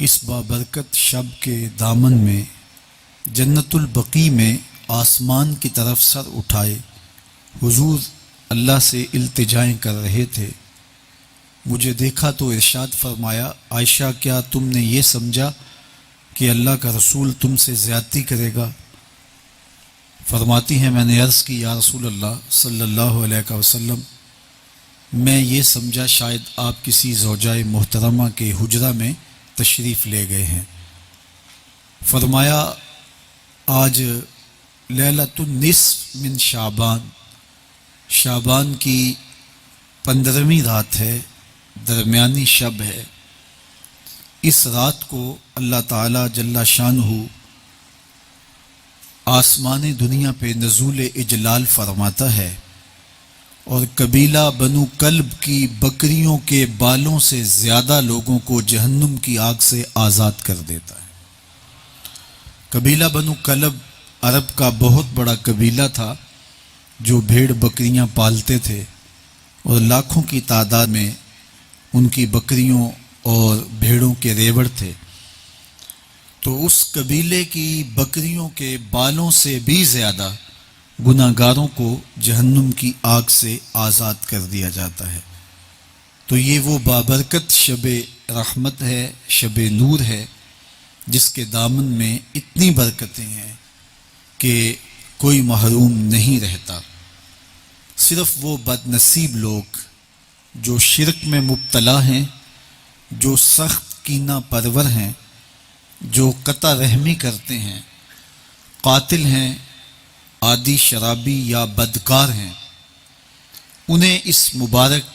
اس بابرکت شب کے دامن میں جنت البقیع میں آسمان کی طرف سر اٹھائے حضور اللہ سے التجائیں کر رہے تھے۔ مجھے دیکھا تو ارشاد فرمایا، عائشہ کیا تم نے یہ سمجھا کہ اللہ کا رسول تم سے زیادتی کرے گا؟ فرماتی ہیں میں نے عرض کی یا رسول اللہ صلی اللہ علیہ وسلم، میں یہ سمجھا شاید آپ کسی زوجائے محترمہ کے حجرہ میں تشریف لے گئے ہیں۔ فرمایا آج لیلۃ النصف من شعبان کی 15ویں رات ہے، درمیانی شب ہے۔ اس رات کو اللہ تعالی جل شانہ آسمان دنیا پہ نزول اجلال فرماتا ہے اور قبیلہ بنو کلب کی بکریوں کے بالوں سے زیادہ لوگوں کو جہنم کی آگ سے آزاد کر دیتا ہے۔ قبیلہ بنو کلب عرب کا بہت بڑا قبیلہ تھا جو بھیڑ بکریاں پالتے تھے اور لاکھوں کی تعداد میں ان کی بکریوں اور بھیڑوں کے ریوڑ تھے۔ تو اس قبیلے کی بکریوں کے بالوں سے بھی زیادہ گناہ گاروں کو جہنم کی آگ سے آزاد کر دیا جاتا ہے۔ تو یہ وہ بابرکت شب رحمت ہے، شب نور ہے، جس کے دامن میں اتنی برکتیں ہیں کہ کوئی محروم نہیں رہتا۔ صرف وہ بد نصیب لوگ جو شرک میں مبتلا ہیں، جو سخت کینہ پرور ہیں، جو قطع رحمی کرتے ہیں، قاتل ہیں، عادی شرابی یا بدکار ہیں، انہیں اس مبارک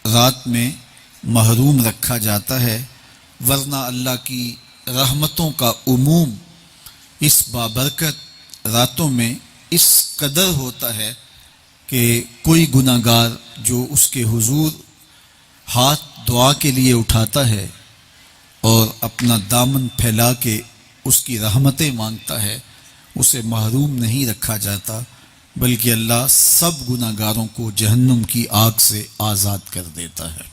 رات میں محروم رکھا جاتا ہے، ورنہ اللہ کی رحمتوں کا عموم اس بابرکت راتوں میں اس قدر ہوتا ہے کہ کوئی گناہ گار جو اس کے حضور ہاتھ دعا کے لیے اٹھاتا ہے اور اپنا دامن پھیلا کے اس کی رحمتیں مانگتا ہے، اسے محروم نہیں رکھا جاتا، بلکہ اللہ سب گناہ گاروں کو جہنم کی آگ سے آزاد کر دیتا ہے۔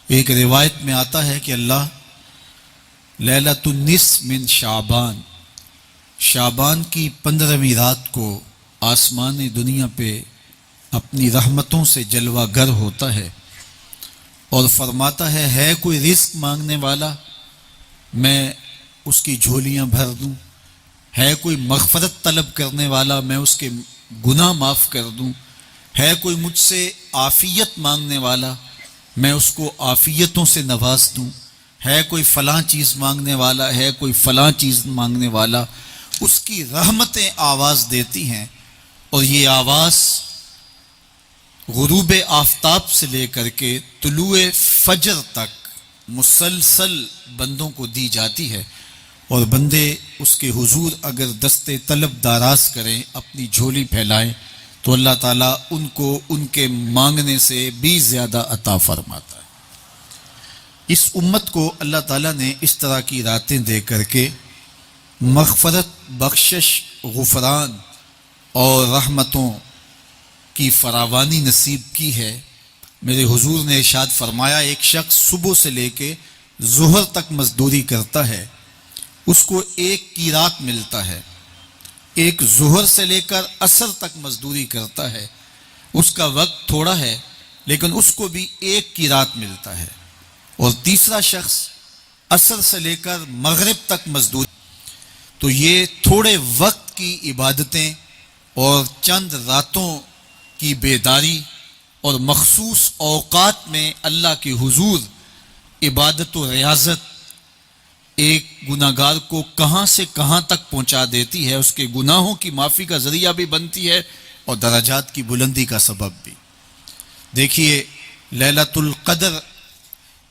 ایک روایت میں آتا ہے کہ اللہ لیلۃ النصف من شعبان کی 15ویں رات کو آسمان دنیا پہ اپنی رحمتوں سے جلوہ گر ہوتا ہے اور فرماتا ہے کوئی رزق مانگنے والا، میں اس کی جھولیاں بھر دوں، ہے کوئی مغفرت طلب کرنے والا، میں اس کے گناہ معاف کر دوں، ہے کوئی مجھ سے عافیت مانگنے والا، میں اس کو عافیتوں سے نواز دوں، ہے کوئی فلاں چیز مانگنے والا، ہے کوئی فلاں چیز مانگنے والا، اس کی رحمتیں آواز دیتی ہیں اور یہ آواز غروب آفتاب سے لے کر کے طلوع فجر تک مسلسل بندوں کو دی جاتی ہے، اور بندے اس کے حضور اگر دست طلب دراز کریں، اپنی جھولی پھیلائیں، تو اللہ تعالیٰ ان کو ان کے مانگنے سے بھی زیادہ عطا فرماتا ہے۔ اس امت کو اللہ تعالیٰ نے اس طرح کی راتیں دے کر کے مغفرت، بخشش، غفران اور رحمتوں کی فراوانی نصیب کی ہے۔ میرے حضور نے ارشاد فرمایا ایک شخص صبح سے لے کے ظہر تک مزدوری کرتا ہے، اس کو ایک قیراط ملتا ہے۔ ایک ظہر سے لے کر عصر تک مزدوری کرتا ہے، اس کا وقت تھوڑا ہے لیکن اس کو بھی ایک قیراط ملتا ہے۔ اور تیسرا شخص عصر سے لے کر مغرب تک مزدوری، تو یہ تھوڑے وقت کی عبادتیں اور چند راتوں کی بیداری اور مخصوص اوقات میں اللہ کے حضور عبادت و ریاضت ایک گناہ گار کو کہاں سے کہاں تک پہنچا دیتی ہے، اس کے گناہوں کی معافی کا ذریعہ بھی بنتی ہے اور درجات کی بلندی کا سبب بھی۔ دیکھیے لیلۃ القدر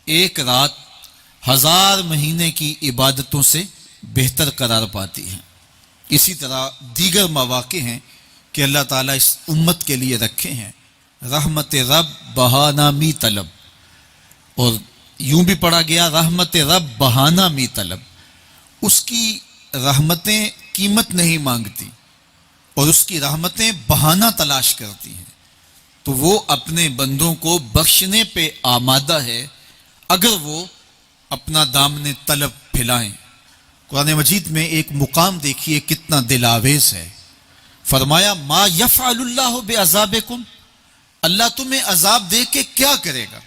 ایک رات 1000 مہینے کی عبادتوں سے بہتر قرار پاتی ہے۔ اسی طرح دیگر مواقع ہیں کہ اللہ تعالیٰ اس امت کے لیے رکھے ہیں، رحمت رب بہانہ می طلب، اور یوں بھی پڑھا گیا رحمت رب بہانہ می طلب، اس کی رحمتیں قیمت نہیں مانگتی اور اس کی رحمتیں بہانہ تلاش کرتی ہیں، تو وہ اپنے بندوں کو بخشنے پہ آمادہ ہے اگر وہ اپنا دامن طلب پھیلائیں۔ قرآن مجید میں ایک مقام دیکھیے کتنا دل آویز ہے، فرمایا ما یفعل اللہ بعذابکم، اللہ تمہیں عذاب دے کے کیا کرے گا؟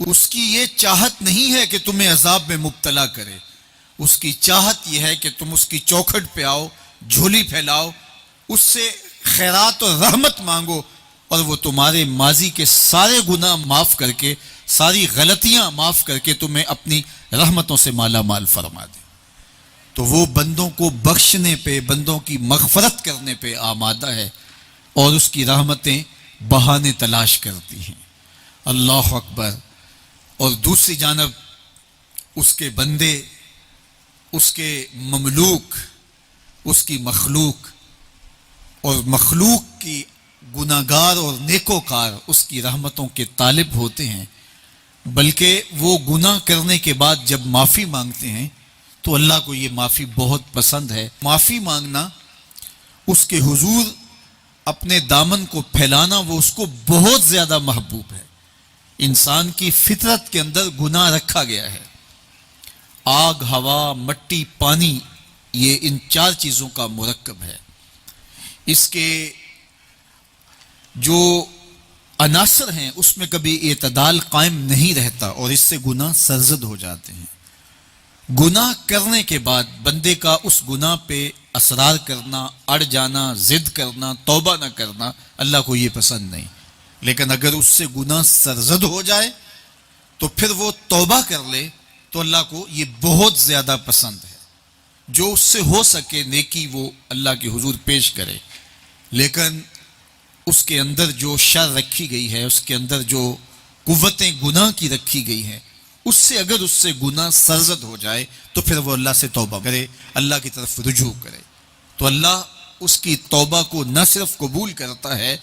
اس کی یہ چاہت نہیں ہے کہ تمہیں عذاب میں مبتلا کرے، اس کی چاہت یہ ہے کہ تم اس کی چوکھٹ پہ آؤ، جھولی پھیلاؤ، اس سے خیرات اور رحمت مانگو، اور وہ تمہارے ماضی کے سارے گناہ معاف کر کے، ساری غلطیاں معاف کر کے تمہیں اپنی رحمتوں سے مالا مال فرما دے۔ تو وہ بندوں کو بخشنے پہ، بندوں کی مغفرت کرنے پہ آمادہ ہے، اور اس کی رحمتیں بہانے تلاش کرتی ہیں۔ اللہ اکبر۔ اور دوسری جانب اس کے بندے، اس کے مملوک، اس کی مخلوق، اور مخلوق کی گناہگار اور نیکوکار اس کی رحمتوں کے طالب ہوتے ہیں، بلکہ وہ گناہ کرنے کے بعد جب معافی مانگتے ہیں تو اللہ کو یہ معافی بہت پسند ہے۔ معافی مانگنا، اس کے حضور اپنے دامن کو پھیلانا، وہ اس کو بہت زیادہ محبوب ہے۔ انسان کی فطرت کے اندر گناہ رکھا گیا ہے۔ آگ، ہوا، مٹی، پانی، یہ ان چار چیزوں کا مرکب ہے۔ اس کے جو عناصر ہیں اس میں کبھی اعتدال قائم نہیں رہتا، اور اس سے گناہ سرزد ہو جاتے ہیں۔ گناہ کرنے کے بعد بندے کا اس گناہ پہ اصرار کرنا، اڑ جانا، ضد کرنا، توبہ نہ کرنا، اللہ کو یہ پسند نہیں۔ لیکن اگر اس سے گناہ سرزد ہو جائے تو پھر وہ توبہ کر لے تو اللہ کو یہ بہت زیادہ پسند ہے۔ جو اس سے ہو سکے نیکی وہ اللہ کے حضور پیش کرے، لیکن اس کے اندر جو شر رکھی گئی ہے، اس کے اندر جو قوتیں گناہ کی رکھی گئی ہیں، اس سے اگر اس سے گناہ سرزد ہو جائے تو پھر وہ اللہ سے توبہ کرے، اللہ کی طرف رجوع کرے، تو اللہ اس کی توبہ کو نہ صرف قبول کرتا ہے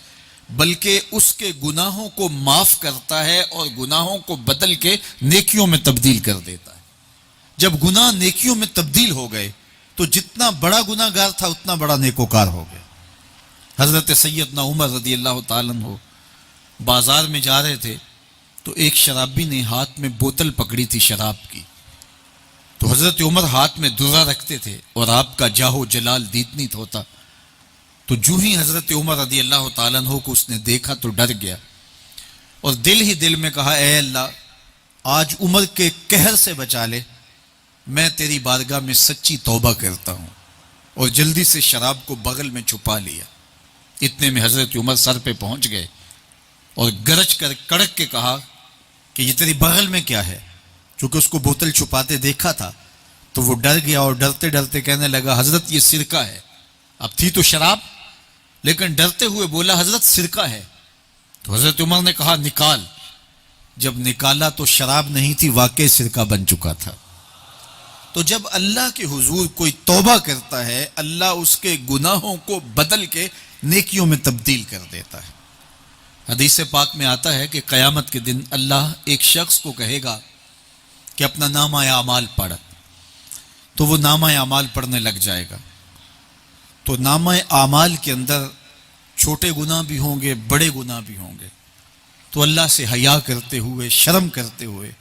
بلکہ اس کے گناہوں کو معاف کرتا ہے، اور گناہوں کو بدل کے نیکیوں میں تبدیل کر دیتا ہے۔ جب گناہ نیکیوں میں تبدیل ہو گئے تو جتنا بڑا گناہ گار تھا اتنا بڑا نیکوکار ہو گیا۔ حضرت سیدنا عمر رضی اللہ تعالیٰ عنہ بازار میں جا رہے تھے تو ایک شرابی نے ہاتھ میں بوتل پکڑی تھی شراب کی، تو حضرت عمر ہاتھ میں درہ رکھتے تھے اور آپ کا جاہ و جلال دیدنیت ہوتا، تو جو ہی حضرت عمر رضی اللہ تعالیٰ عنہ کو اس نے دیکھا تو ڈر گیا، اور دل ہی دل میں کہا اے اللہ آج عمر کے قہر سے بچا لے، میں تیری بارگاہ میں سچی توبہ کرتا ہوں، اور جلدی سے شراب کو بغل میں چھپا لیا۔ اتنے میں حضرت عمر سر پہ پہنچ گئے اور گرج کر کڑک کے کہا کہ یہ تیری بغل میں کیا ہے؟ چونکہ اس کو بوتل چھپاتے دیکھا تھا تو وہ ڈر گیا، اور ڈرتے ڈرتے کہنے لگا حضرت یہ سرکہ ہے۔ اب تھی تو شراب، لیکن ڈرتے ہوئے بولا حضرت سرکہ ہے۔ تو حضرت عمر نے کہا نکال۔ جب نکالا تو شراب نہیں تھی، واقعی سرکہ بن چکا تھا۔ تو جب اللہ کے حضور کوئی توبہ کرتا ہے، اللہ اس کے گناہوں کو بدل کے نیکیوں میں تبدیل کر دیتا ہے۔ حدیث پاک میں آتا ہے کہ قیامت کے دن اللہ ایک شخص کو کہے گا کہ اپنا نامہ اعمال پڑھ، تو وہ نامہ اعمال پڑھنے لگ جائے گا۔ تو نامہ اعمال کے اندر چھوٹے گناہ بھی ہوں گے، بڑے گناہ بھی ہوں گے، تو اللہ سے حیا کرتے ہوئے، شرم کرتے ہوئے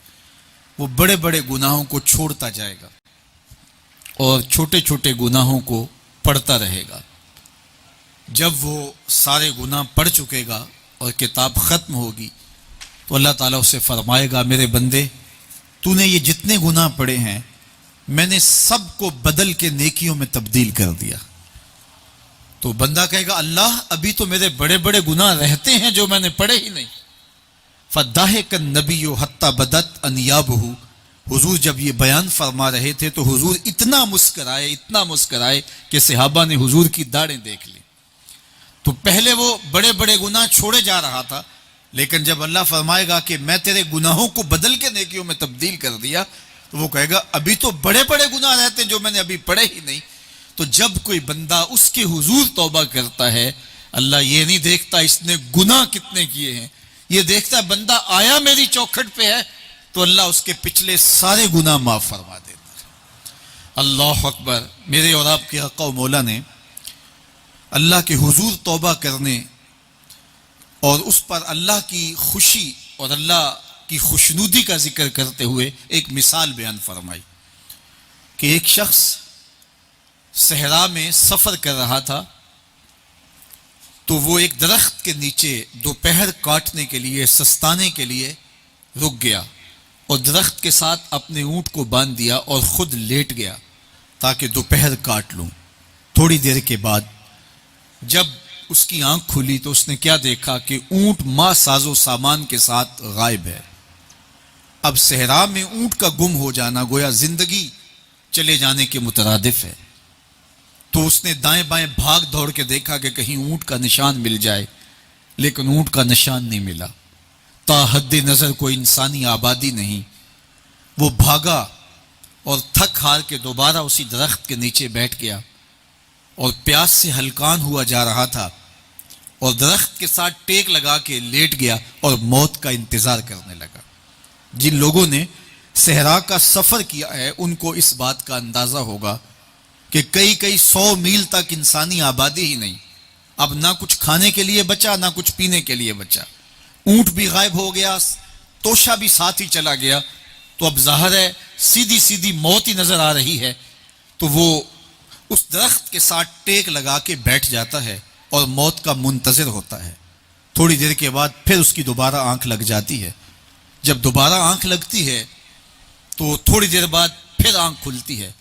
وہ بڑے بڑے گناہوں کو چھوڑتا جائے گا اور چھوٹے چھوٹے گناہوں کو پڑھتا رہے گا۔ جب وہ سارے گناہ پڑھ چکے گا اور کتاب ختم ہوگی تو اللہ تعالیٰ اسے فرمائے گا میرے بندے تو نے یہ جتنے گناہ پڑھے ہیں میں نے سب کو بدل کے نیکیوں میں تبدیل کر دیا۔ تو بندہ کہے گا اللہ ابھی تو میرے بڑے بڑے گناہ رہتے ہیں جو میں نے پڑھے ہی نہیں۔ فَضَحِكَ النَّبِيُّ حَتَّى بَدَتْ أَنْيَابُهُ، حضور جب یہ بیان فرما رہے تھے تو حضور اتنا مسکرائے کہ صحابہ نے حضور کی داڑھیں دیکھ لی۔ تو پہلے وہ بڑے بڑے گناہ چھوڑے جا رہا تھا، لیکن جب اللہ فرمائے گا کہ میں تیرے گناہوں کو بدل کے نیکیوں میں تبدیل کر دیا، تو وہ کہے گا ابھی تو بڑے بڑے گناہ رہتے ہیں جو میں نے ابھی پڑھے ہی نہیں۔ تو جب کوئی بندہ اس کے حضور توبہ کرتا ہے، اللہ یہ نہیں دیکھتا اس نے گناہ کتنے کیے ہیں، یہ دیکھتا ہے بندہ آیا میری چوکھٹ پہ ہے تو اللہ اس کے پچھلے سارے گناہ معاف فرما دیتا ہے۔ اللہ اکبر۔ میرے اور آپ کے آقا و مولا نے اللہ کے حضور توبہ کرنے اور اس پر اللہ کی خوشی اور اللہ کی خوشنودی کا ذکر کرتے ہوئے ایک مثال بیان فرمائی کہ ایک شخص صحرا میں سفر کر رہا تھا تو وہ ایک درخت کے نیچے دوپہر کاٹنے کے لیے سستانے کے لیے رک گیا اور درخت کے ساتھ اپنے اونٹ کو باندھ دیا اور خود لیٹ گیا تاکہ دوپہر کاٹ لوں. تھوڑی دیر کے بعد جب اس کی آنکھ کھلی تو اس نے کیا دیکھا کہ اونٹ ماں ساز و سامان کے ساتھ غائب ہے. اب صحرا میں اونٹ کا گم ہو جانا گویا زندگی چلے جانے کے مترادف ہے. تو اس نے دائیں بائیں بھاگ دوڑ کے دیکھا کہ کہیں اونٹ کا نشان مل جائے، لیکن اونٹ کا نشان نہیں ملا. تا حد نظر کوئی انسانی آبادی نہیں. وہ بھاگا اور تھک ہار کے دوبارہ اسی درخت کے نیچے بیٹھ گیا اور پیاس سے ہلکان ہوا جا رہا تھا اور درخت کے ساتھ ٹیک لگا کے لیٹ گیا اور موت کا انتظار کرنے لگا. جن لوگوں نے صحرا کا سفر کیا ہے ان کو اس بات کا اندازہ ہوگا کہ کئی 100 میل تک انسانی آبادی ہی نہیں. اب نہ کچھ کھانے کے لیے بچا نہ کچھ پینے کے لیے بچا. اونٹ بھی غائب ہو گیا، توشا بھی ساتھ ہی چلا گیا. تو اب ظاہر ہے سیدھی موت ہی نظر آ رہی ہے. تو وہ اس درخت کے ساتھ ٹیک لگا کے بیٹھ جاتا ہے اور موت کا منتظر ہوتا ہے. تھوڑی دیر کے بعد پھر اس کی دوبارہ آنکھ لگ جاتی ہے. جب دوبارہ آنکھ لگتی ہے تو تھوڑی دیر بعد پھر آنکھ کھلتی ہے.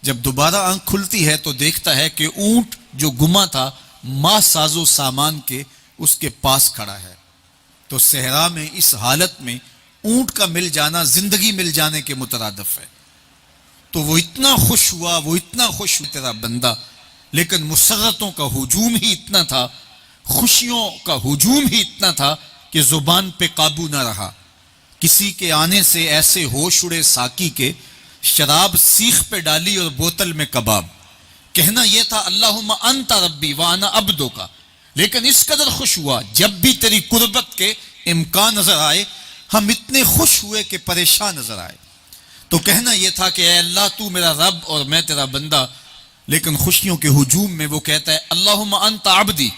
جب دوبارہ آنکھ کھلتی ہے تو دیکھتا ہے کہ اونٹ جو گما تھا ماں ساز و سامان کے اس کے پاس کھڑا ہے. تو صحرا میں اس حالت میں اونٹ کا مل جانا زندگی مل جانے کے مترادف ہے. تو وہ اتنا خوش ہوا تیرا بندہ، لیکن مسرتوں کا ہجوم ہی اتنا تھا، خوشیوں کا ہجوم ہی اتنا تھا کہ زبان پہ قابو نہ رہا. کسی کے آنے سے ایسے ہوش اڑے ساقی کے، شراب سیخ پہ ڈالی اور بوتل میں کباب. کہنا یہ تھا اللہم انت ربی وانا عبدو کا، لیکن اس قدر خوش ہوا جب بھی تیری قربت کے امکان نظر آئے ہم اتنے خوش ہوئے کہ پریشان نظر آئے. تو کہنا یہ تھا کہ اے اللہ تو میرا رب اور میں تیرا بندہ، لیکن خوشیوں کے ہجوم میں وہ کہتا ہے اللہم انت عبدی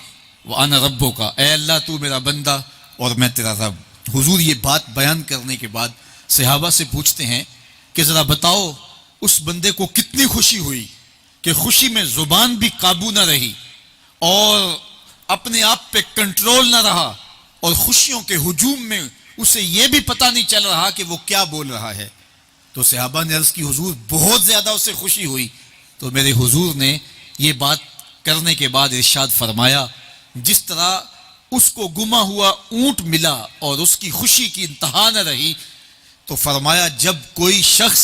وانا ربو کا، اے اللہ تو میرا بندہ اور میں تیرا رب. حضور یہ بات بیان کرنے کے بعد صحابہ سے پوچھتے ہیں کہ ذرا بتاؤ اس بندے کو کتنی خوشی ہوئی کہ خوشی میں زبان بھی قابو نہ رہی اور اپنے آپ پہ کنٹرول نہ رہا، اور خوشیوں کے ہجوم میں اسے یہ بھی پتہ نہیں چل رہا کہ وہ کیا بول رہا ہے. تو صحابہ نے عرض کی حضور بہت زیادہ اسے خوشی ہوئی. تو میرے حضور نے یہ بات کرنے کے بعد ارشاد فرمایا جس طرح اس کو گما ہوا اونٹ ملا اور اس کی خوشی کی انتہا نہ رہی، تو فرمایا جب کوئی شخص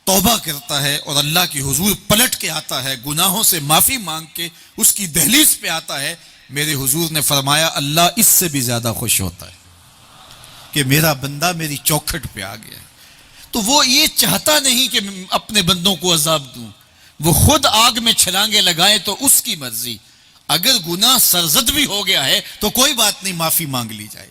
توبہ کرتا ہے اور اللہ کی حضور پلٹ کے آتا ہے، گناہوں سے معافی مانگ کے اس کی دہلیز پہ آتا ہے، میرے حضور نے فرمایا اللہ اس سے بھی زیادہ خوش ہوتا ہے کہ میرا بندہ میری چوکھٹ پہ آ گیا. تو وہ یہ چاہتا نہیں کہ اپنے بندوں کو عذاب دوں، وہ خود آگ میں چھلانگے لگائے تو اس کی مرضی. اگر گناہ سرزد بھی ہو گیا ہے تو کوئی بات نہیں، معافی مانگ لی جائے.